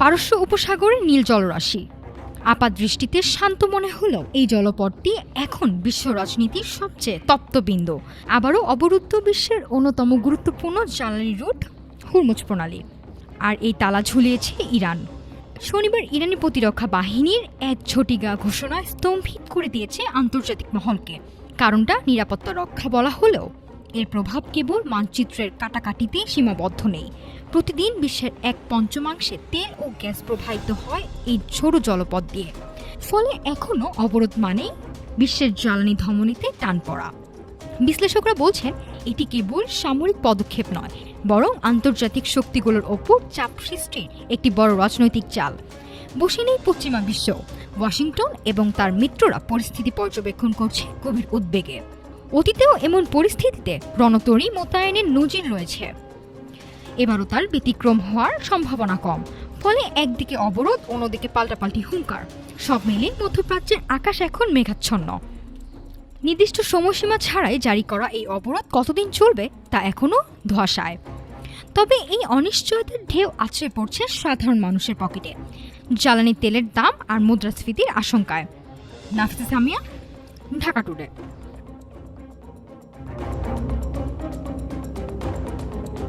পারস্য উপসাগরের নীল জলরাশি। আপাতদৃষ্টিতে শান্ত মনে হলেও এই জলপথটি এখন বিশ্ব রাজনীতির সবচেয়ে তপ্ত বিন্দু। আবারও অবরুদ্ধ বিশ্বের অন্যতম গুরুত্বপূর্ণ জ্বালানি রুট হুরমুজ প্রণালী। আর এই তালা ঝুলিয়েছে ইরান। শনিবার ইরানি প্রতিরক্ষা বাহিনীর এক ঝটিকা ঘোষণা স্তম্ভিত করে দিয়েছে আন্তর্জাতিক মহলকে। কারণটা নিরাপত্তা রক্ষা বলা হলেও এর প্রভাব কেবল মানচিত্রের কাটাকাটিতে সীমাবদ্ধ নেই। প্রতিদিন বিশ্বের 1/5 তেল ও গ্যাস প্রবাহিত হয় এই ছোট জলপথ দিয়ে। ফলে এখনও অবরোধ মানেই বিশ্বের জ্বালানি ধমনীতে টান পড়া। বিশ্লেষকরা বলছেন এটি কেবল সামরিক পদক্ষেপ নয়, বরং আন্তর্জাতিক শক্তিগুলোর ওপর চাপ সৃষ্টির একটি বড় রাজনৈতিক চাল। বসে নেই পশ্চিমা বিশ্ব। ওয়াশিংটন এবং তার মিত্ররা পরিস্থিতি পর্যবেক্ষণ করছে গভীর উদ্বেগে। অতীতেও এমন পরিস্থিতিতে রণতরী মোতায়েনের নজির রয়েছে। এবারও তার ব্যতিক্রম হওয়ার সম্ভাবনা কম। ফলে একদিকে অবরোধ, অন্যদিকে পাল্টাপাল্টি হুঙ্কার। সব মিলিয়ে মধ্যপ্রাচ্যের আকাশ এখন মেঘাচ্ছন্ন। নির্দিষ্ট সময়সীমা ছাড়াই জারি করা এই অবরোধ কতদিন চলবে তা এখনও ধোঁয়াশায়। তবে এই অনিশ্চয়তার ঢেউ আছড়ে পড়ছে সাধারণ মানুষের পকেটে, জ্বালানি তেলের দাম আর মুদ্রাস্ফীতির আশঙ্কায়। নাফিসা সামিয়া, ঢাকা টুডে।